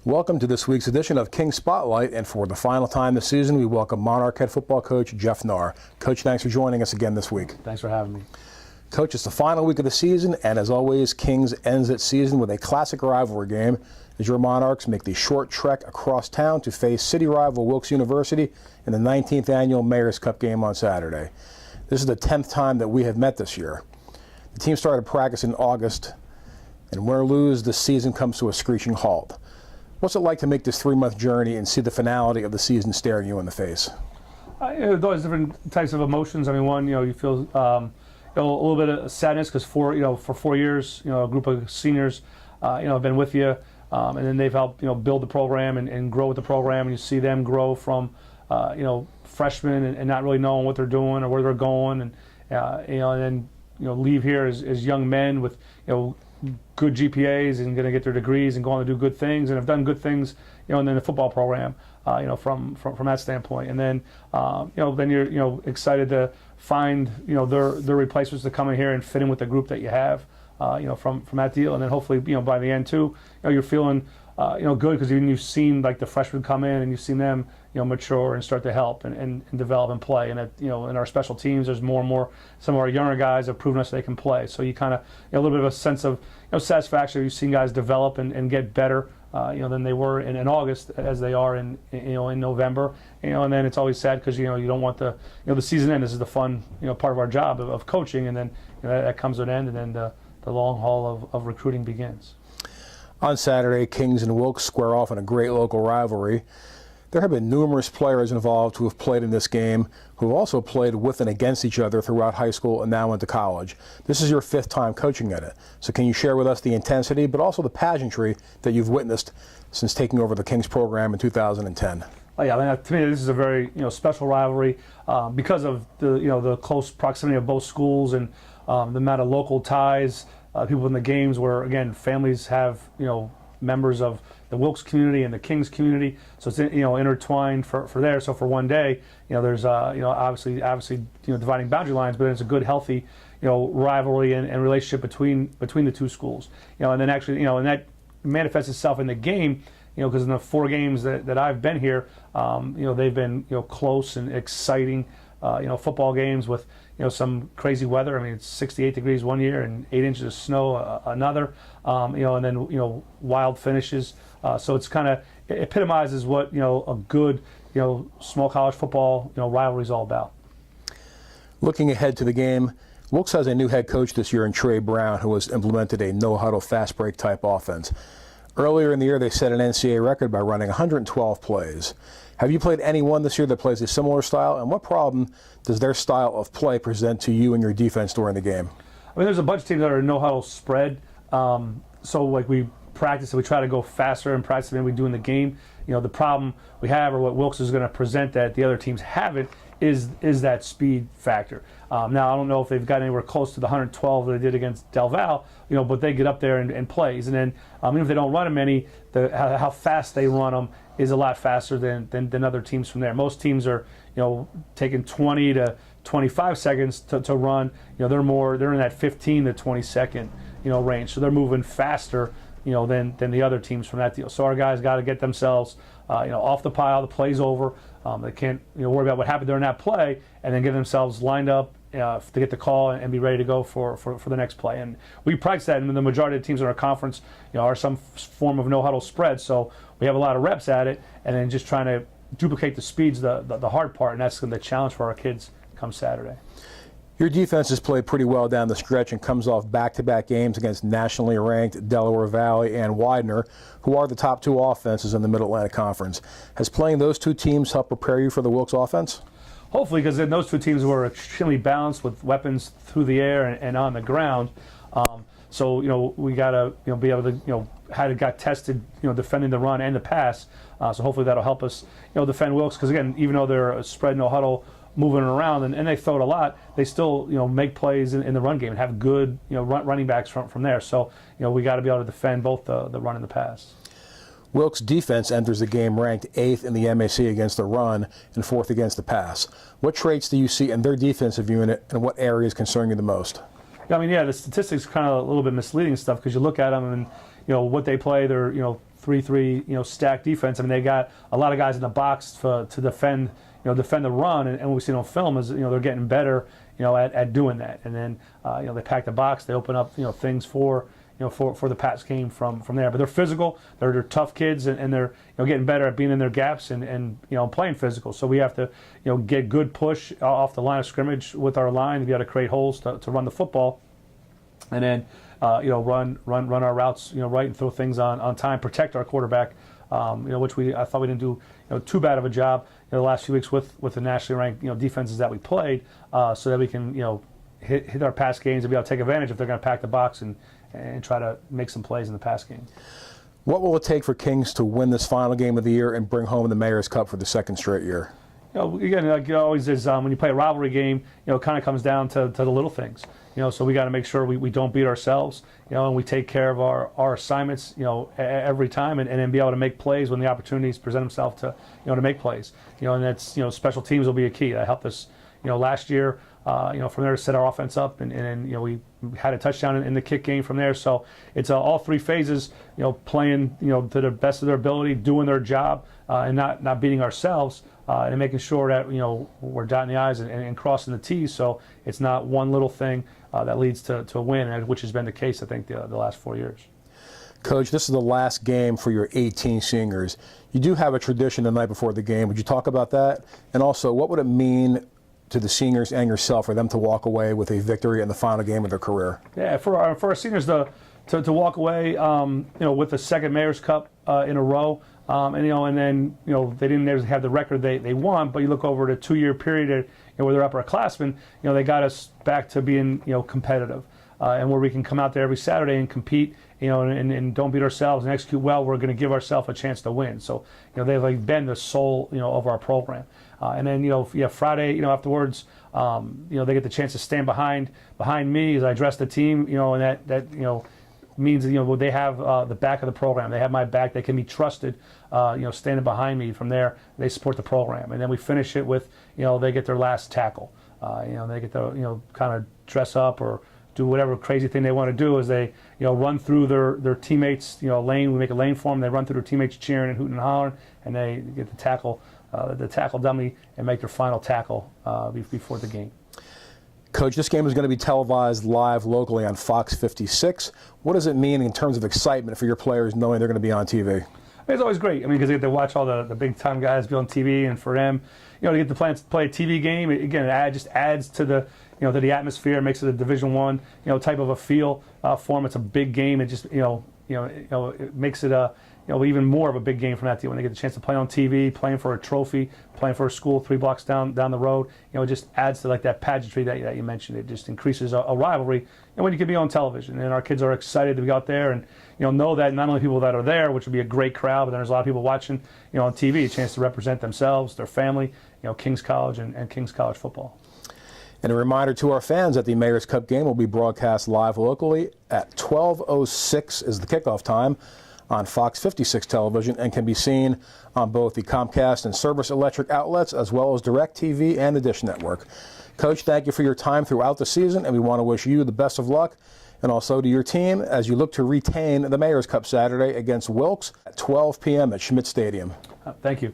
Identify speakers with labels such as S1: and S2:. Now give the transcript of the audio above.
S1: Welcome to this week's edition of King Spotlight, and for the final time this season, we welcome Monarch head football coach Jeff Knarr. Coach, thanks for joining us again this week.
S2: Thanks for having me.
S1: Coach, it's the final week of the season, and as always, Kings ends its season with a classic rivalry game as your Monarchs make the short trek across town to face city rival Wilkes University in the 19th annual Mayor's Cup game on Saturday. This is the 10th time that we have met this year. The team started practice in August, and win or lose, the season comes to a screeching halt. What's it like to make this 3-month journey and see the finality of the season staring you in the face?
S2: There's always different types of emotions. I mean, one, you feel a little bit of sadness because for 4 years, a group of seniors, have been with you, and then they've helped, build the program and grow with the program. And you see them grow from, freshmen and not really knowing what they're doing or where they're going, and and then leave here as young men with good GPAs and going to get their degrees and go on to do good things and have done good things, in the football program, from that standpoint. And then, then you're, excited to find, their replacements to come in here and fit in with the group that you have, from that deal. And then hopefully, by the end too, you're feeling, good because even you've seen like the freshmen come in and you've seen them, mature and start to help and develop and play. And in our special teams, there's more and more. Some of our younger guys have proven us they can play. So you kind of a little bit of a sense of satisfaction. You've seen guys develop and get better, than they were in August as they are in November. And then it's always sad because you don't want the season end. This is the fun part of our job of coaching, and then that comes to an end, and then the long haul of recruiting begins.
S1: On Saturday, Kings and Wilkes square off in a great local rivalry. There have been numerous players involved who have played in this game, who have also played with and against each other throughout high school and now into college. This is your 5th time coaching at it. So can you share with us the intensity, but also the pageantry that you've witnessed since taking over the Kings program in 2010?
S2: Oh yeah, I mean, to me this is a very special rivalry because of the close proximity of both schools and the amount of local ties. People in the games where, again, families have members of the Wilkes community and the Kings community, so it's intertwined for there. So for one day, there's obviously dividing boundary lines, but it's a good, healthy rivalry and relationship between the two schools. And then actually and that manifests itself in the game. Because in the 4 games that I've been here, they've been close and exciting football games with some crazy weather. I mean, it's 68 degrees one year and 8 inches of snow another. And then wild finishes. So it's kind of epitomizes what a good small college football rivalry is all about.
S1: Looking ahead to the game, Wilkes has a new head coach this year in Trey Brown, who has implemented a no-huddle fast break type offense. Earlier in the year, they set an NCAA record by running 112 plays. Have you played anyone this year that plays a similar style, and what problem does their style of play present to you and your defense during the game?
S2: I mean, there's a bunch of teams that are no-huddle spread, so like we practice and we try to go faster in practice than we do in the game. The problem we have, or what Wilkes is going to present that the other teams haven't, is that speed factor. Now, I don't know if they've got anywhere close to the 112 that they did against Del Val, but they get up there and plays. And then even if they don't run them any, how fast they run them is a lot faster than other teams from there. Most teams are taking 20 to 25 seconds to run. They're in that 15 to 20 second range. So they're moving faster than the other teams from that deal. So our guys got to get themselves off the pile. The play's over. They can't worry about what happened during that play, and then get themselves lined up to get the call and be ready to go for the next play. And we practice that, and the majority of the teams in our conference are some form of no-huddle spread. So we have a lot of reps at it, and then just trying to duplicate the speeds, the hard part, and that's the challenge for our kids come Saturday.
S1: Your defense has played pretty well down the stretch and comes off back-to-back games against nationally ranked Delaware Valley and Widener, who are the top 2 offenses in the Mid-Atlantic Conference. Has playing those 2 teams helped prepare you for the Wilkes offense?
S2: Hopefully, because those 2 teams were extremely balanced with weapons through the air and on the ground. So we got to be able to how it got tested defending the run and the pass. So hopefully that'll help us defend Wilkes, because again, even though they're a spread no huddle moving around and they throw it a lot, they still make plays in the run game and have good running backs from there. So we got to be able to defend both the run and the pass.
S1: Wilkes' defense enters the game ranked 8th in the MAC against the run and 4th against the pass. What traits do you see in their defensive unit, and what areas concern you the most?
S2: I mean, the statistics are kind of a little bit misleading stuff, because you look at them and what they play, they're 3-3 stacked defense. I mean, they got a lot of guys in the box to defend defend the run, and what we see on film is they're getting better at doing that. And then they pack the box, they open up things for for the pass game from there. But they're physical, they're tough kids, and they're getting better at being in their gaps and playing physical. So we have to get good push off the line of scrimmage with our line to be able to create holes to run the football, and then run our routes right, and throw things on time, protect our quarterback, which I thought we didn't do too bad of a job the last few weeks with the nationally ranked defenses that we played, so that we can hit our pass games and be able to take advantage if they're going to pack the box and try to make some plays in the pass game.
S1: What will it take for Kings to win this final game of the year and bring home the Mayor's Cup for the second straight year?
S2: Again, like it always is, when you play a rivalry game, it kind of comes down to the little things. So we got to make sure we don't beat ourselves, and we take care of our assignments, every time, and then be able to make plays when the opportunities present themselves to make plays. And that's, special teams will be a key. That helped us, last year, from there to set our offense up, and we had a touchdown in the kick game from there. So it's all three phases, playing, to the best of their ability, doing their job, and not beating ourselves, and making sure that we're dotting the I's and crossing the T's. So it's not one little thing that leads to a win, which has been the case, I think, the last 4 years.
S1: Coach, this is the last game for your 18 seniors. You do have a tradition the night before the game. Would you talk about that? And also, what would it mean to the seniors and yourself for them to walk away with a victory in the final game of their career?
S2: Yeah, for our seniors to walk away, with the second Mayor's Cup in a row, and then they didn't have the record they won, but you look over the 2-year period where they're upperclassmen, they got us back to being competitive, and where we can come out there every Saturday and compete, and don't beat ourselves and execute well. We're going to give ourselves a chance to win. So they've been the soul of our program. And then Friday afterwards, they get the chance to stand behind me as I address the team, and that means they have the back of the program. They have my back. They can be trusted, standing behind me. From there, they support the program, and then we finish it with they get their last tackle. They get to kind of dress up or do whatever crazy thing they want to do as they run through their teammates lane. We make a lane for them. They run through their teammates cheering and hooting and hollering, and they get the tackle dummy and make their final tackle before the game.
S1: Coach, this game is going to be televised live locally on Fox 56. What does it mean in terms of excitement for your players knowing they're going to be on TV?
S2: It's always great. Because they get to watch all the big time guys be on TV, and for them, to get to play a TV game, again, it just adds to the to the atmosphere. It makes it a Division I type of a feel for them. It's a big game. It just it makes it even more of a big game from that deal when they get the chance to play on TV, playing for a trophy, playing for a school 3 blocks down the road. It just adds to like that pageantry that you mentioned. It just increases a rivalry, and when you can be on television, and our kids are excited to be out there and know that not only people that are there, which would be a great crowd, but there's a lot of people watching on TV, a chance to represent themselves, their family, Kings College and Kings College football.
S1: And a reminder to our fans that the Mayor's Cup game will be broadcast live locally at 12:06 is the kickoff time on Fox 56 television, and can be seen on both the Comcast and Service Electric outlets, as well as DirecTV and the Dish Network. Coach, thank you for your time throughout the season, and we want to wish you the best of luck, and also to your team as you look to retain the Mayor's Cup Saturday against Wilkes at 12 p.m. at Schmidt Stadium.
S2: Thank you.